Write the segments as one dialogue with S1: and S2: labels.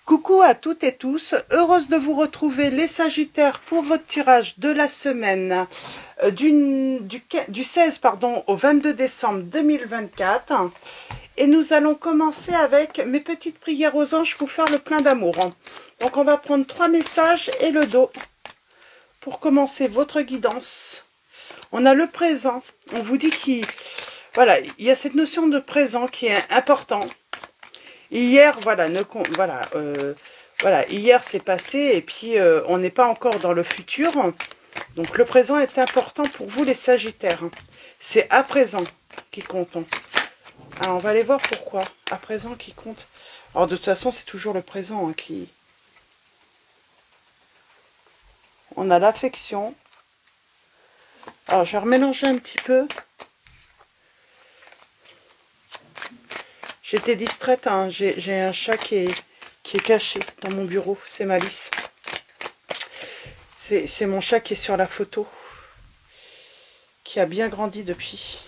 S1: Coucou à toutes et tous, heureuse de vous retrouver les Sagittaires pour votre tirage de la semaine du 16 au 22 décembre 2024. Et nous allons commencer avec mes petites prières aux anges pour faire le plein d'amour. Donc on va prendre 3 messages et le dos pour commencer votre guidance. On a le présent, on vous dit qu'il y a cette notion de présent qui est important. Hier, hier c'est passé et puis on n'est pas encore dans le futur. Donc le présent est important pour vous les Sagittaires. C'est à présent qui compte. Alors on va aller voir pourquoi. À présent qui compte. Alors de toute façon c'est toujours le présent qui... On a l'affection. Alors je vais remélanger un petit peu. J'étais distraite, hein. J'ai un chat qui est caché dans mon bureau, c'est Malice. C'est mon chat qui est sur la photo, qui a bien grandi depuis.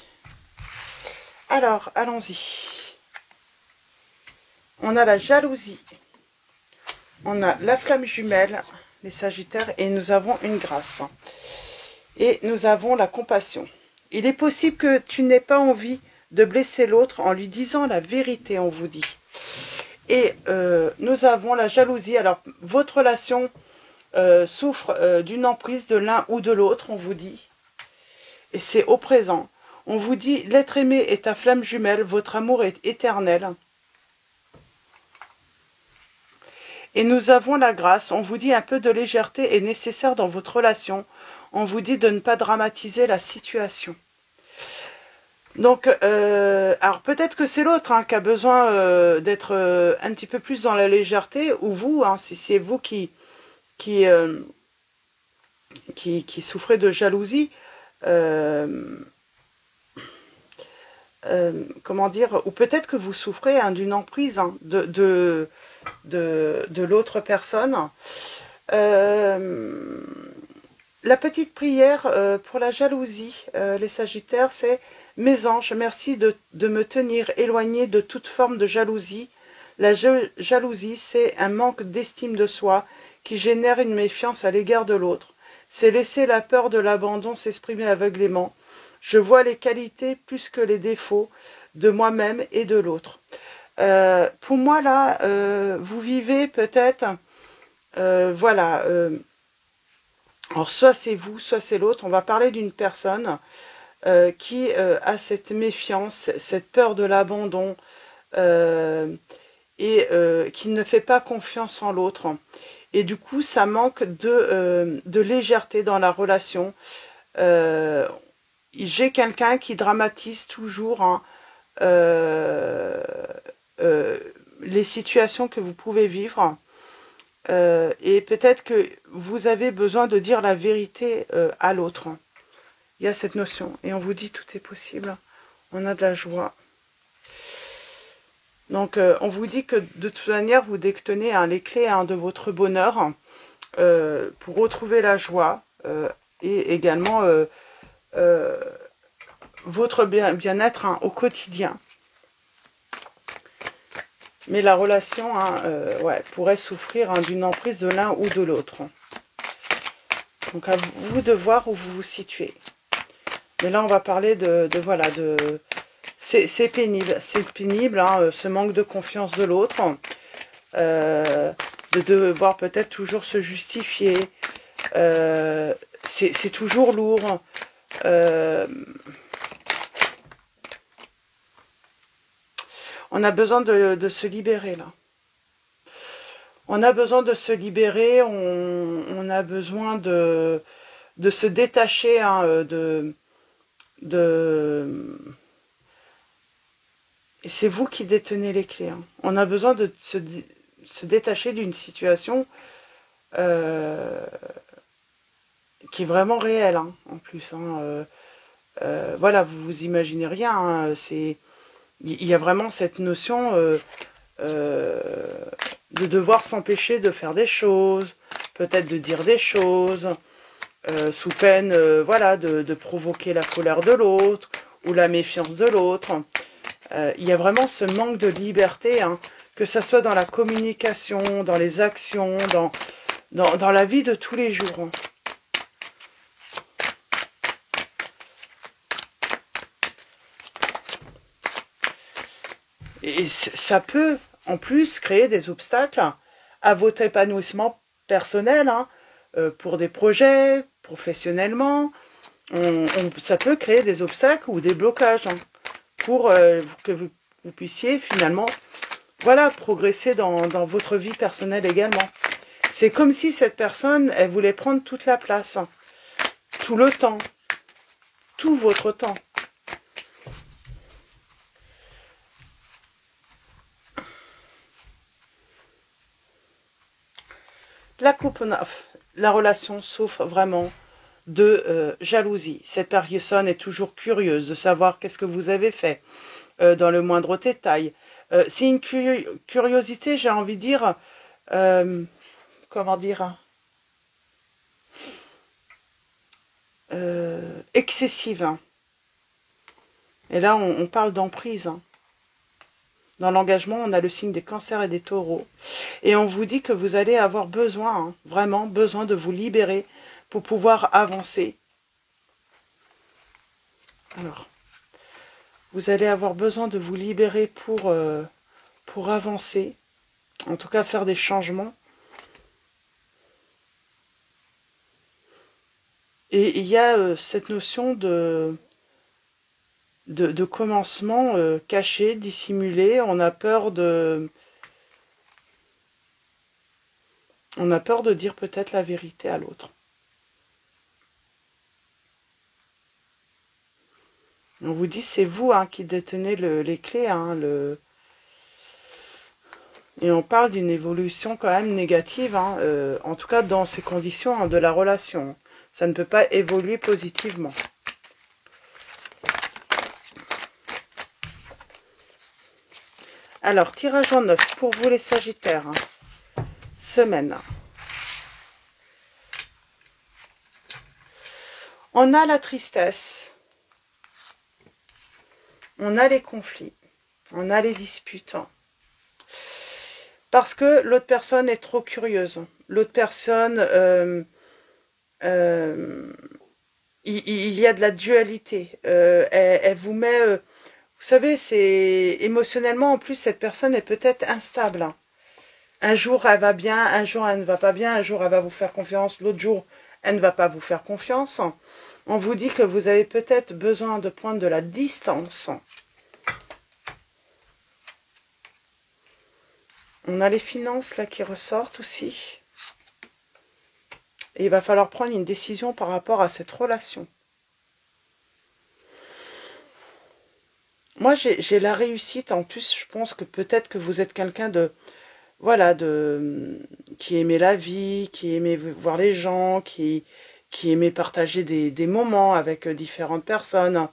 S1: Alors, allons-y. On a la jalousie, on a la flamme jumelle, les Sagittaires, et nous avons une grâce. Et nous avons la compassion. Il est possible que tu n'aies pas envie de blesser l'autre en lui disant la vérité, on vous dit. Et nous avons la jalousie. Alors, votre relation souffre d'une emprise de l'un ou de l'autre, on vous dit. Et c'est au présent. On vous dit, l'être aimé est ta flamme jumelle, votre amour est éternel. Et nous avons la grâce. On vous dit, un peu de légèreté est nécessaire dans votre relation. On vous dit de ne pas dramatiser la situation. Donc, alors peut-être que c'est l'autre qui a besoin d'être un petit peu plus dans la légèreté, ou vous, si c'est vous qui souffrez de jalousie, comment dire, ou peut-être que vous souffrez d'une emprise de l'autre personne. La petite prière pour la jalousie, les Sagittaires, c'est: mes anges, merci de me tenir éloigné de toute forme de jalousie. La jalousie, c'est un manque d'estime de soi qui génère une méfiance à l'égard de l'autre. C'est laisser la peur de l'abandon s'exprimer aveuglément. Je vois les qualités plus que les défauts de moi-même et de l'autre. Pour moi, là, vous vivez peut-être, alors soit c'est vous, soit c'est l'autre. On va parler d'une personne qui a cette méfiance, cette peur de l'abandon et qui ne fait pas confiance en l'autre. Et du coup, ça manque de légèreté dans la relation. J'ai quelqu'un qui dramatise toujours les situations que vous pouvez vivre. Et peut-être que vous avez besoin de dire la vérité à l'autre. Il y a cette notion. Et on vous dit tout est possible. On a de la joie. Donc, on vous dit que de toute manière, vous détenez les clés de votre bonheur pour retrouver la joie et également votre bien-être au quotidien. Mais la relation pourrait souffrir d'une emprise de l'un ou de l'autre. Donc, à vous de voir où vous vous situez. Mais là, on va parler c'est pénible, ce manque de confiance de l'autre, de devoir peut-être toujours se justifier, c'est toujours lourd, on a besoin de se libérer là. On a besoin de se libérer, on a besoin de se détacher et c'est vous qui détenez les clés. On a besoin de se détacher d'une situation qui est vraiment réelle, en plus. Voilà, vous vous imaginez rien. Il y a vraiment cette notion de devoir s'empêcher de faire des choses, peut-être de dire des choses, sous peine de provoquer la colère de l'autre ou la méfiance de l'autre. Il y a vraiment ce manque de liberté, hein, que ce soit dans la communication, dans les actions, dans la vie de tous les jours. Hein. Et ça peut, en plus, créer des obstacles à votre épanouissement personnel, hein, pour des projets, professionnellement. Ça peut créer des obstacles ou des blocages, hein, pour que vous puissiez finalement, voilà, progresser dans votre vie personnelle également. C'est comme si cette personne, elle voulait prendre toute la place, hein, tout le temps, tout votre temps. La coupe, la relation souffre vraiment de jalousie. Cette personne est toujours curieuse de savoir qu'est-ce que vous avez fait dans le moindre détail. C'est une curiosité, j'ai envie de dire, comment dire, excessive. Hein. Et là, on parle d'emprise. Hein. Dans l'engagement, on a le signe des cancers et des taureaux. Et on vous dit que vous allez avoir besoin, hein, vraiment besoin de vous libérer pour pouvoir avancer. Alors, vous allez avoir besoin de vous libérer pour avancer. En tout cas, faire des changements. Et il y a cette notion de commencement caché, dissimulé. On a peur de dire peut-être la vérité à l'autre. On vous dit, c'est vous, hein, qui détenez les clés. Hein, Et on parle d'une évolution quand même négative, hein, en tout cas dans ces conditions, hein, de la relation. Ça ne peut pas évoluer positivement. Alors, tirage en 9 pour vous les Sagittaires. Hein. Semaine. On a la tristesse. On a les conflits. On a les disputes. Hein. Parce que l'autre personne est trop curieuse. L'autre personne, il y a de la dualité. Elle vous met... vous savez, c'est émotionnellement, en plus, cette personne est peut-être instable. Hein. Un jour, elle va bien, un jour, elle ne va pas bien, un jour, elle va vous faire confiance, l'autre jour, elle ne va pas vous faire confiance. On vous dit que vous avez peut-être besoin de prendre de la distance. On a les finances, là, qui ressortent aussi. Et il va falloir prendre une décision par rapport à cette relation. Moi, j'ai la réussite. En plus, je pense que peut-être que vous êtes quelqu'un de... Voilà, qui aimait la vie, qui aimait voir les gens, qui aimait partager des moments avec différentes personnes.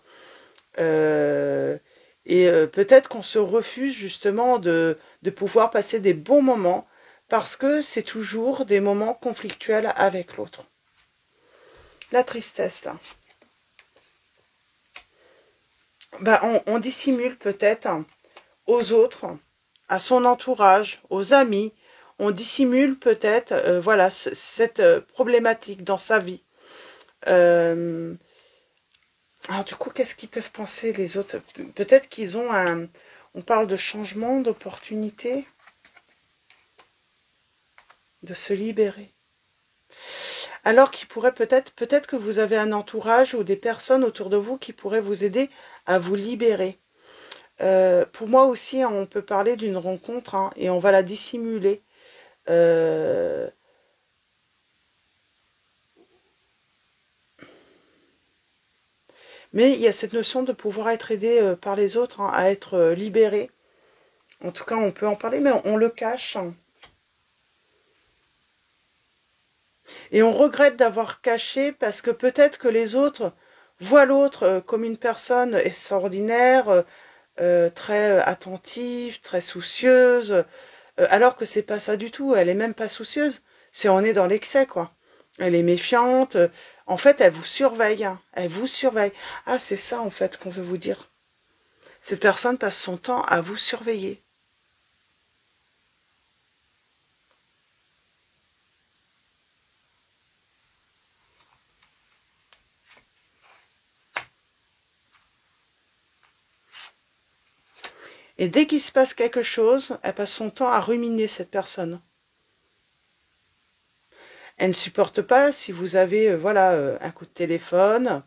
S1: Peut-être qu'on se refuse justement de pouvoir passer des bons moments parce que c'est toujours des moments conflictuels avec l'autre. La tristesse, là. Ben, on dissimule peut-être aux autres, à son entourage, aux amis, on dissimule peut-être voilà, cette problématique dans sa vie. Alors du coup, qu'est-ce qu'ils peuvent penser les autres? Peut-être qu'ils ont un... On parle de changement, d'opportunité, de se libérer. Alors qu'ils pourraient peut-être que vous avez un entourage ou des personnes autour de vous qui pourraient vous aider à vous libérer. Pour moi aussi, on peut parler d'une rencontre, hein, et on va la dissimuler. Mais il y a cette notion de pouvoir être aidé par les autres, hein, à être libéré. En tout cas, on peut en parler, mais on le cache. Et on regrette d'avoir caché parce que peut-être que les autres voient l'autre comme une personne extraordinaire, très attentive, très soucieuse, alors que c'est pas ça du tout. Elle est même pas soucieuse. On est dans l'excès, quoi. Elle est méfiante. En fait, elle vous surveille. Hein. Elle vous surveille. Ah, c'est ça, en fait, qu'on veut vous dire. Cette personne passe son temps à vous surveiller. Et dès qu'il se passe quelque chose, elle passe son temps à ruminer cette personne. Elle ne supporte pas si vous avez voilà, un coup de téléphone,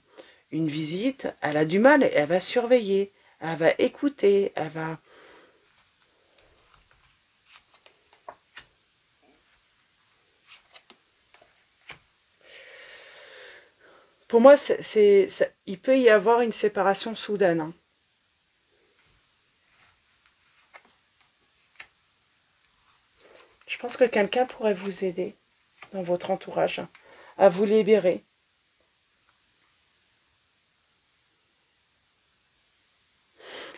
S1: une visite, elle a du mal, elle va surveiller, elle va écouter, elle va... Pour moi, il peut y avoir une séparation soudaine. Hein. Je pense que quelqu'un pourrait vous aider dans votre entourage à vous libérer.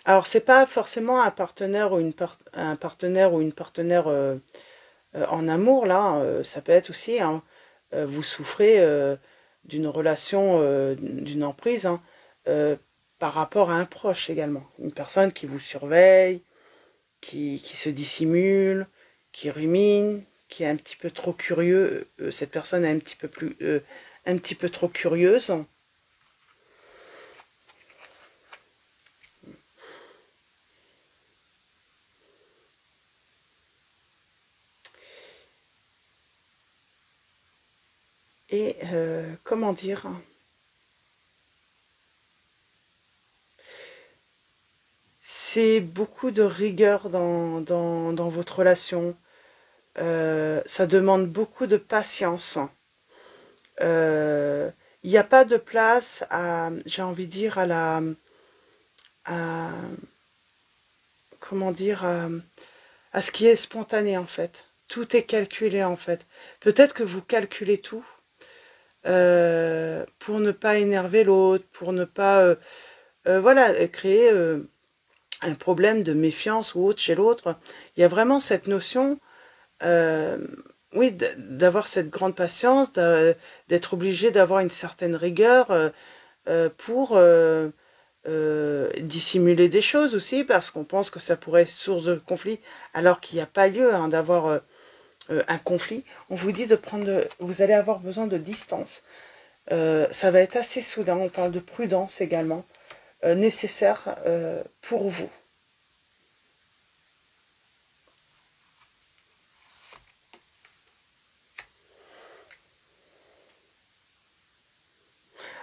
S1: Alors, c'est pas forcément un partenaire ou un partenaire ou une partenaire en amour, là. Ça peut être aussi, hein, vous souffrez d'une relation, d'une emprise, hein, par rapport à un proche également. Une personne qui vous surveille, qui se dissimule, qui rumine, qui est un petit peu trop curieux. Cette personne est un petit peu trop curieuse. Et comment dire, c'est beaucoup de rigueur dans votre relation. Ça demande beaucoup de patience. Il n'y a pas de place à, j'ai envie de dire, à comment dire, à ce qui est spontané en fait. Tout est calculé en fait. Peut-être que vous calculez tout pour ne pas énerver l'autre, pour ne pas, voilà, créer un problème de méfiance ou autre chez l'autre. Il y a vraiment cette notion, oui, d'avoir cette grande patience, d'être obligé d'avoir une certaine rigueur pour dissimuler des choses aussi, parce qu'on pense que ça pourrait être source de conflit, alors qu'il n'y a pas lieu hein, d'avoir un conflit. On vous dit de prendre, vous allez avoir besoin de distance. Ça va être assez soudain, on parle de prudence également, nécessaire pour vous.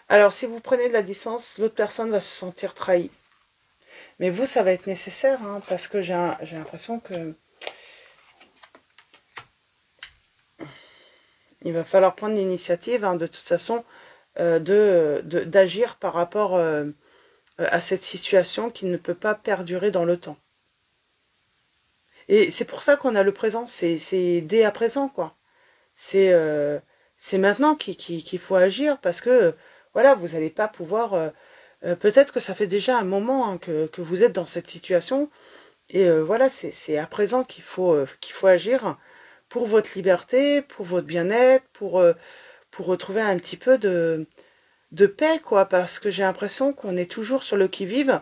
S1: Alors, si vous prenez de la distance, l'autre personne va se sentir trahie. Mais vous, ça va être nécessaire, hein, parce que j'ai l'impression que il va falloir prendre l'initiative, hein, de toute façon, d'agir par rapport à cette situation qui ne peut pas perdurer dans le temps. Et c'est pour ça qu'on a le présent, c'est dès à présent, quoi. C'est maintenant qu'il faut agir, parce que, voilà, vous n'allez pas pouvoir... peut-être que ça fait déjà un moment hein, que vous êtes dans cette situation, et voilà, c'est à présent qu'il faut agir pour votre liberté, pour votre bien-être, pour retrouver un petit peu de paix, quoi, parce que j'ai l'impression qu'on est toujours sur le qui-vive.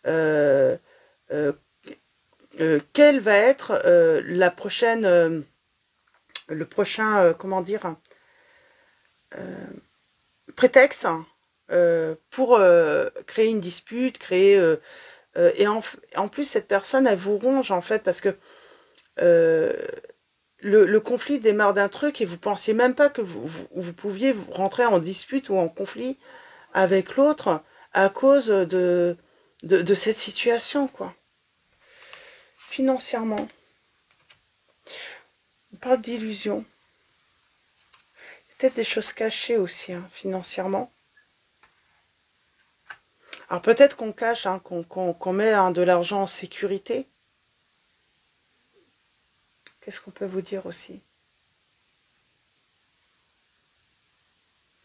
S1: Euh, euh, Quelle va être la prochaine, le prochain, comment dire, prétexte pour créer une dispute, créer... et en plus, cette personne, elle vous ronge, en fait, parce que euh, le conflit démarre d'un truc et vous pensiez même pas que vous pouviez rentrer en dispute ou en conflit avec l'autre à cause de cette situation, quoi. Financièrement, on parle d'illusion. Peut-être des choses cachées aussi, hein, financièrement. Alors peut-être qu'on cache, hein, qu'on met hein, de l'argent en sécurité. Qu'est-ce qu'on peut vous dire aussi?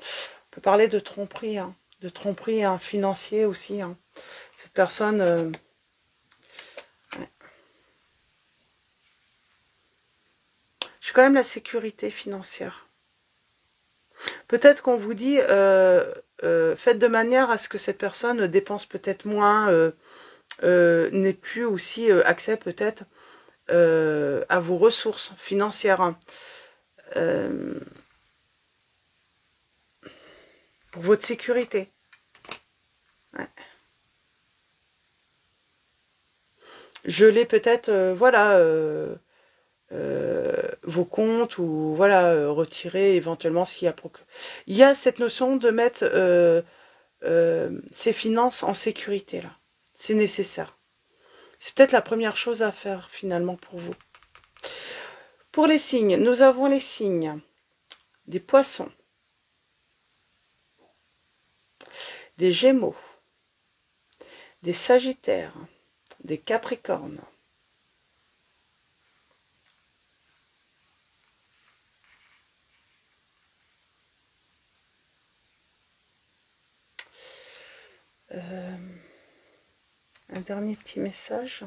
S1: On peut parler de tromperie hein, financier aussi. Hein. Cette personne... ouais. J'ai quand même la sécurité financière. Peut-être qu'on vous dit, faites de manière à ce que cette personne dépense peut-être moins n'ait plus aussi accès peut-être à vos ressources financières, hein. Pour votre sécurité. Ouais. Geler peut-être, voilà, vos comptes ou voilà, retirer éventuellement s'il y a... Il y a cette notion de mettre ses finances en sécurité, là. C'est nécessaire. C'est peut-être la première chose à faire finalement pour vous. Pour les signes, nous avons les signes des poissons, des gémeaux, des sagittaires, des capricornes, un dernier petit message.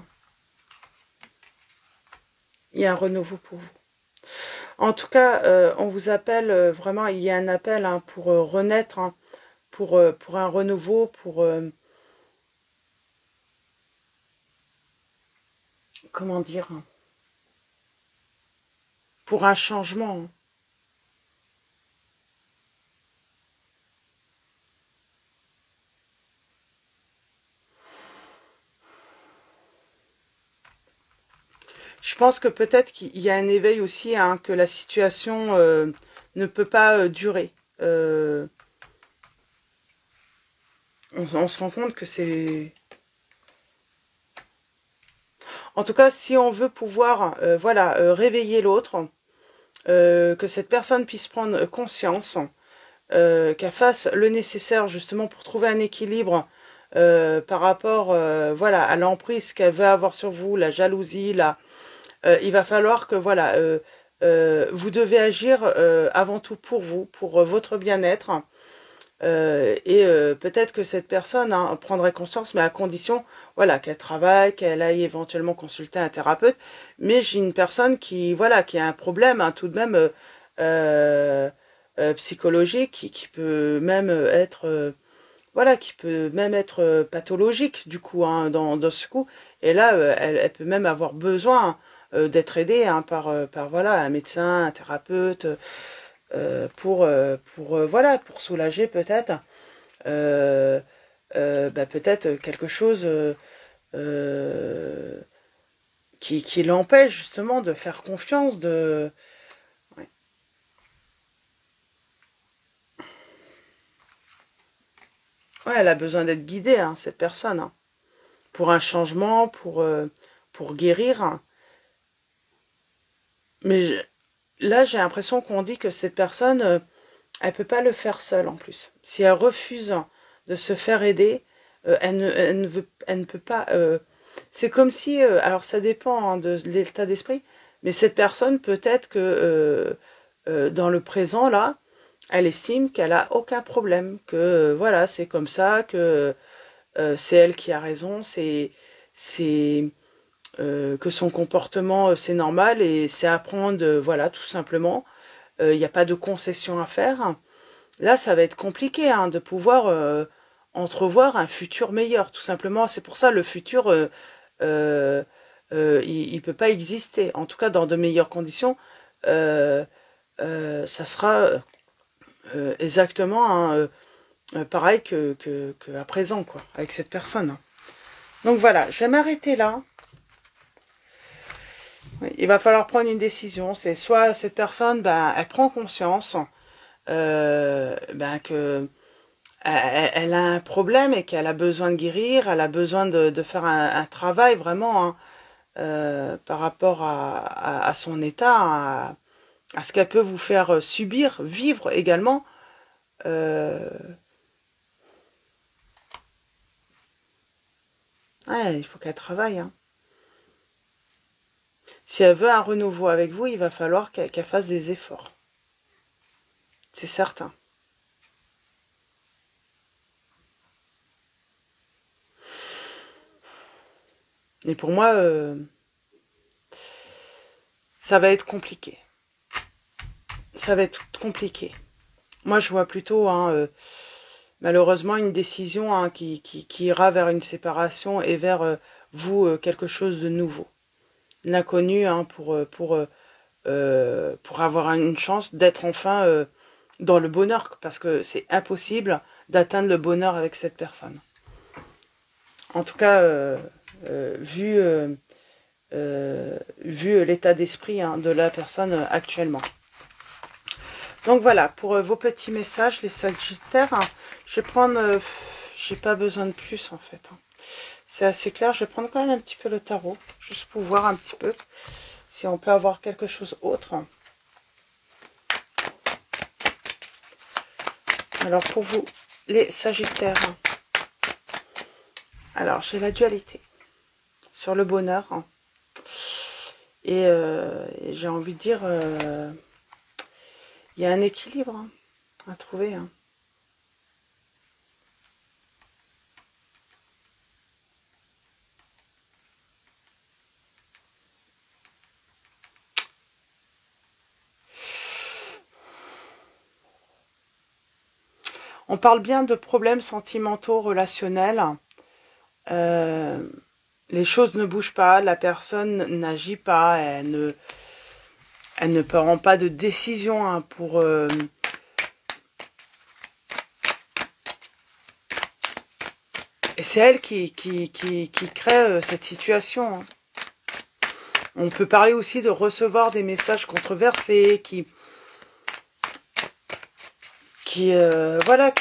S1: Il y a un renouveau pour vous. En tout cas, on vous appelle vraiment, il y a un appel hein, pour renaître, hein, pour un renouveau, pour... comment dire, pour un changement, hein. Je pense que peut-être qu'il y a un éveil aussi, hein, que la situation ne peut pas durer. On se rend compte que c'est... En tout cas, si on veut pouvoir voilà, réveiller l'autre, que cette personne puisse prendre conscience, qu'elle fasse le nécessaire justement pour trouver un équilibre par rapport voilà, à l'emprise qu'elle veut avoir sur vous, la jalousie, il va falloir que voilà, vous devez agir avant tout pour vous, pour votre bien-être. Et peut-être que cette personne hein, prendrait conscience, mais à condition voilà, qu'elle travaille, qu'elle aille éventuellement consulter un thérapeute. Mais j'ai une personne qui, voilà, qui a un problème hein, tout de même psychologique, qui peut même être... voilà, qui peut même être pathologique du coup hein, dans ce coup. Et là, elle peut même avoir besoin d'être aidée hein, par voilà un médecin, un thérapeute, voilà pour soulager peut-être bah, peut-être quelque chose euh, qui l'empêche justement de faire confiance de ouais. Ouais, elle a besoin d'être guidée hein, cette personne hein, pour un changement pour guérir hein. Mais là j'ai l'impression qu'on dit que cette personne elle peut pas le faire seule en plus. Si elle refuse de se faire aider, elle ne peut pas. C'est comme si, alors ça dépend hein, de l'état d'esprit, mais cette personne peut-être que dans le présent là, elle estime qu'elle a aucun problème, que voilà c'est comme ça, que c'est elle qui a raison, c'est que son comportement c'est normal et c'est à prendre voilà tout simplement. Il n'y a pas de concession à faire. Là, ça va être compliqué hein, de pouvoir entrevoir un futur meilleur, tout simplement. C'est pour ça le futur, euh, il peut pas exister. En tout cas, dans de meilleures conditions, euh, ça sera exactement hein, pareil que à présent, quoi, avec cette personne. Donc voilà, je vais m'arrêter là. Oui, il va falloir prendre une décision. C'est soit cette personne, ben, elle prend conscience ben, que elle a un problème et qu'elle a besoin de guérir, elle a besoin de faire un travail vraiment hein, par rapport à son état, à ce qu'elle peut vous faire subir, vivre également. Euh, ouais, il faut qu'elle travaille. Hein. Si elle veut un renouveau avec vous, il va falloir qu'elle fasse des efforts. C'est certain. Et pour moi, ça va être compliqué. Ça va être compliqué. Moi, je vois plutôt hein, malheureusement une décision hein, qui ira vers une séparation et vers vous quelque chose de nouveau. L'inconnu hein, pour avoir une chance d'être enfin dans le bonheur, parce que c'est impossible d'atteindre le bonheur avec cette personne. En tout cas, vu l'état d'esprit hein, de la personne actuellement. Donc voilà, pour vos petits messages, les Sagittaires, hein, je vais prendre... j'ai pas besoin de plus en fait. Hein. C'est assez clair, je vais prendre quand même un petit peu le tarot, juste pour voir un petit peu si on peut avoir quelque chose autre. Alors pour vous, les Sagittaires, alors j'ai la dualité sur le bonheur. Hein. Et j'ai envie de dire, il y a un équilibre hein, à trouver. Hein. On parle bien de problèmes sentimentaux, relationnels. Les choses ne bougent pas, la personne n'agit pas, elle ne prend pas de décision hein, pour... Et c'est elle qui crée cette situation. Hein. On peut parler aussi de recevoir des messages controversés, voilà,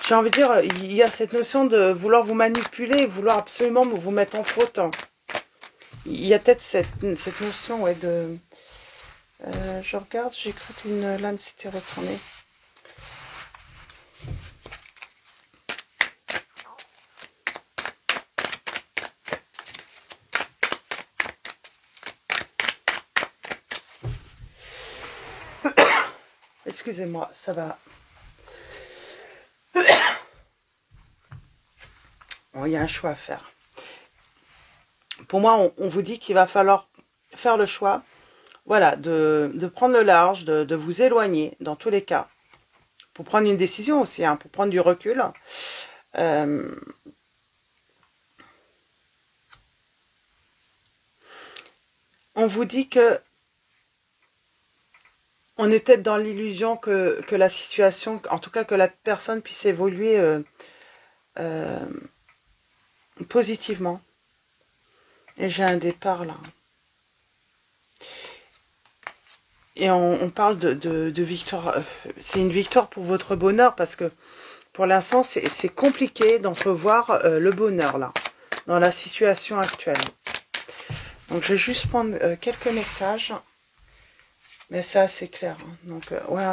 S1: j'ai envie de dire, il y a cette notion de vouloir vous manipuler, vouloir absolument vous mettre en faute. Il y a peut-être cette notion, ouais, de... je regarde, j'ai cru qu'une lame s'était retournée. Excusez-moi, ça va. Bon, il y a un choix à faire. Pour moi, on vous dit qu'il va falloir faire le choix, voilà, de prendre le large, de vous éloigner, dans tous les cas, pour prendre une décision aussi, hein, pour prendre du recul. On vous dit que on est peut-être dans l'illusion que la situation, en tout cas que la personne puisse évoluer positivement. Et j'ai un départ là. Et on parle de victoire. C'est une victoire pour votre bonheur parce que pour l'instant, c'est compliqué d'entrevoir le bonheur là, dans la situation actuelle. Donc je vais juste prendre quelques messages. Mais c'est assez clair. Hein. Donc, ouais.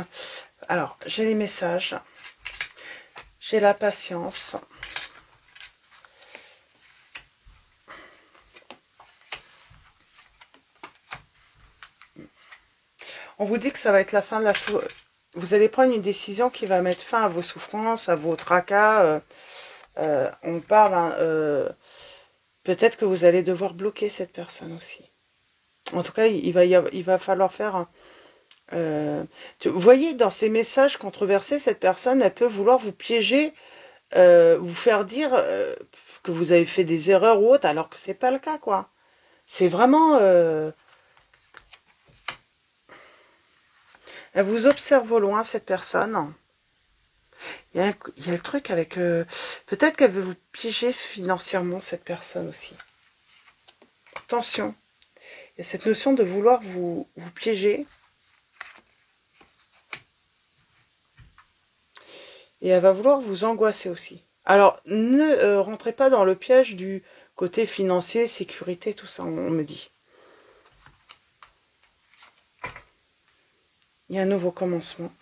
S1: Alors, j'ai les messages. J'ai la patience. On vous dit que ça va être la fin de la souffrance. Vous allez prendre une décision qui va mettre fin à vos souffrances, à vos tracas. On parle... Hein, peut-être que vous allez devoir bloquer cette personne aussi. En tout cas, il va falloir faire... vous voyez, dans ces messages controversés, cette personne, elle peut vouloir vous piéger, vous faire dire que vous avez fait des erreurs ou autre, alors que c'est pas le cas, quoi. C'est vraiment... elle vous observe au loin, cette personne. Il y a le truc avec... peut-être qu'elle veut vous piéger financièrement, cette personne aussi. Attention. Il y a cette notion de vouloir vous piéger. Et elle va vouloir vous angoisser aussi. Alors, ne rentrez pas dans le piège du côté financier, sécurité, tout ça, on me dit. Il y a un nouveau commencement.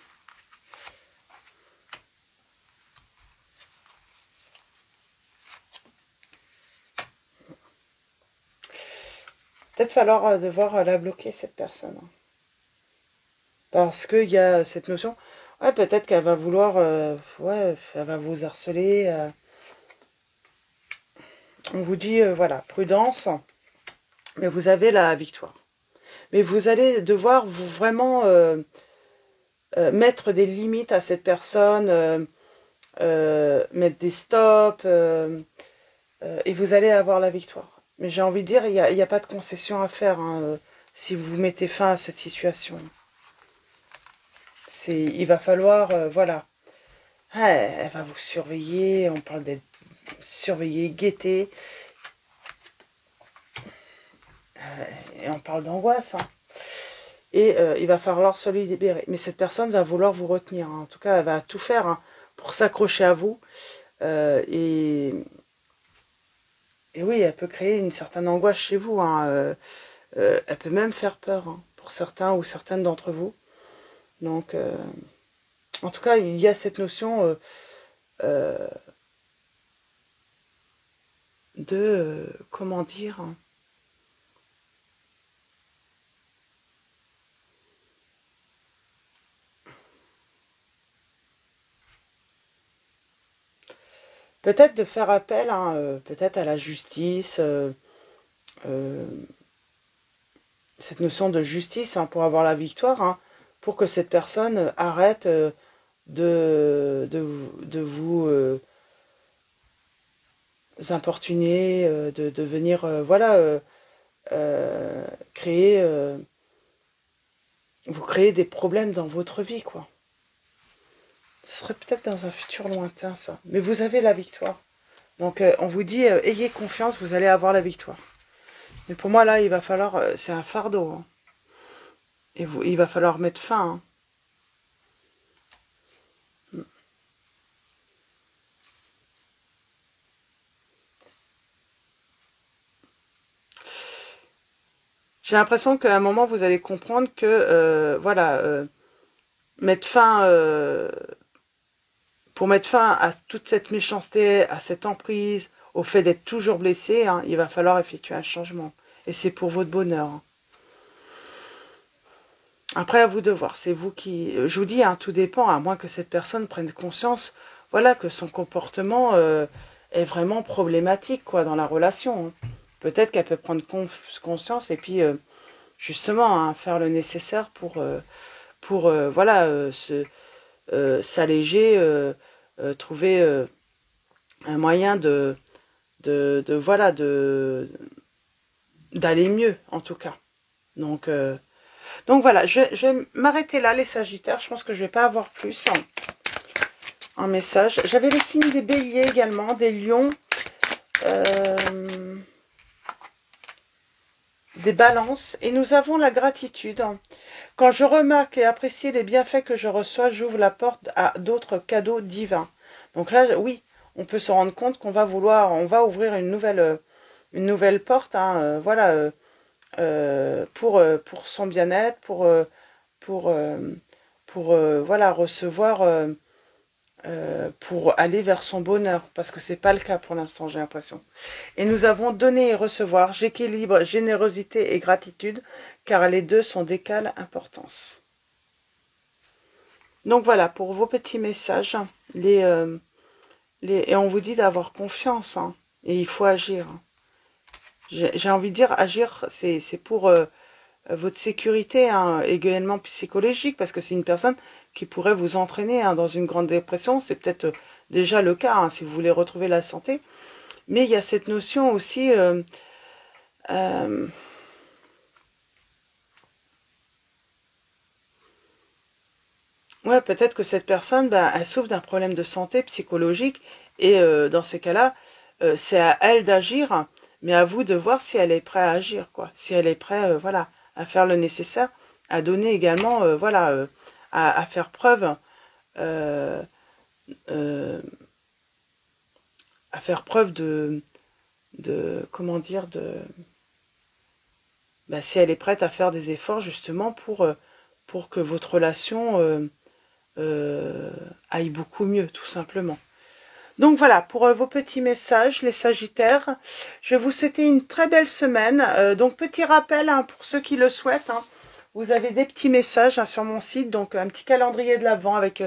S1: Peut-être falloir devoir la bloquer, cette personne. Parce qu'il y a cette notion... Ouais, peut-être qu'elle va vouloir... ouais, elle va vous harceler. On vous dit, voilà, prudence. Mais vous avez la victoire. Mais vous allez devoir vous vraiment mettre des limites à cette personne, mettre des stops, et vous allez avoir la victoire. Mais j'ai envie de dire, il y a pas de concession à faire hein, si vous mettez fin à cette situation. Il va falloir, voilà. Ah, elle va vous surveiller, on parle d'être surveillé, guetté. Et on parle d'angoisse. Hein. Et il va falloir se libérer. Mais cette personne va vouloir vous retenir. Hein. En tout cas, elle va tout faire hein, pour s'accrocher à vous. Et oui, elle peut créer une certaine angoisse chez vous. Hein. Elle peut même faire peur hein, pour certains ou certaines d'entre vous. Donc, en tout cas, il y a cette notion de... comment dire hein, peut-être de faire appel, hein, peut-être à la justice, cette notion de justice hein, pour avoir la victoire, hein, pour que cette personne arrête de vous importuner, de venir, voilà, créer, vous créer des problèmes dans votre vie, quoi. Ce serait peut-être dans un futur lointain, ça. Mais vous avez la victoire. Donc, on vous dit, ayez confiance, vous allez avoir la victoire. Mais pour moi, là, il va falloir... c'est un fardeau. Hein. Et il va falloir mettre fin. Hein. J'ai l'impression qu'à un moment, vous allez comprendre que, voilà, mettre fin... pour mettre fin à toute cette méchanceté, à cette emprise, au fait d'être toujours blessé, hein, il va falloir effectuer un changement. Et c'est pour votre bonheur. Hein. Après, à vous de voir. C'est vous qui... Je vous dis, hein, tout dépend, à moins que cette personne prenne conscience, voilà, que son comportement est vraiment problématique, quoi, dans la relation. Hein. Peut-être qu'elle peut prendre conscience et puis, justement, hein, faire le nécessaire pour voilà, s'alléger, trouver un moyen voilà, d'aller mieux, en tout cas. Donc voilà, je vais m'arrêter là, les Sagittaires. Je pense que je vais pas avoir plus en message. J'avais le signe des Béliers également, des Lions, des Balances. Et nous avons la gratitude. Quand je remarque et apprécie les bienfaits que je reçois, j'ouvre la porte à d'autres cadeaux divins. Donc là, oui, on peut se rendre compte qu'on va on va ouvrir une nouvelle porte, hein, voilà, pour son bien-être, pour voilà, recevoir, pour aller vers son bonheur, parce que c'est pas le cas pour l'instant, j'ai l'impression. Et nous avons donné et recevoir, j'équilibre générosité et gratitude, car les deux sont d'égale importance. Donc voilà, pour vos petits messages, et on vous dit d'avoir confiance, hein, et il faut agir. Hein. J'ai envie de dire, agir, c'est pour votre sécurité, hein, également psychologique, parce que c'est une personne qui pourrait vous entraîner hein, dans une grande dépression. C'est peut-être déjà le cas, hein, si vous voulez retrouver la santé. Mais il y a cette notion aussi... ouais, peut-être que cette personne, ben, elle souffre d'un problème de santé psychologique, et dans ces cas-là, c'est à elle d'agir, mais à vous de voir si elle est prête à agir, quoi. Si elle est prête, voilà, à faire le nécessaire, à donner également, voilà, à faire preuve, euh, à faire preuve comment dire, ben, si elle est prête à faire des efforts justement pour que votre relation aille beaucoup mieux, tout simplement. Donc voilà, pour vos petits messages, les Sagittaires, je vais vous souhaiter une très belle semaine. Donc petit rappel, hein, pour ceux qui le souhaitent, hein, vous avez des petits messages hein, sur mon site, donc un petit calendrier de l'Avent avec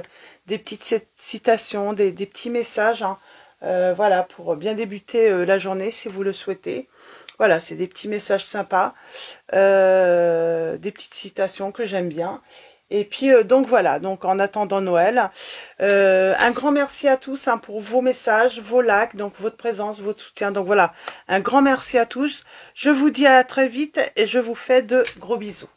S1: des petites citations, des petits messages, hein, voilà, pour bien débuter la journée si vous le souhaitez. Voilà, c'est des petits messages sympas, des petites citations que j'aime bien. Et puis, donc voilà, donc en attendant Noël, un grand merci à tous hein, pour vos messages, vos likes, donc votre présence, votre soutien. Donc voilà, un grand merci à tous. Je vous dis à très vite et je vous fais de gros bisous.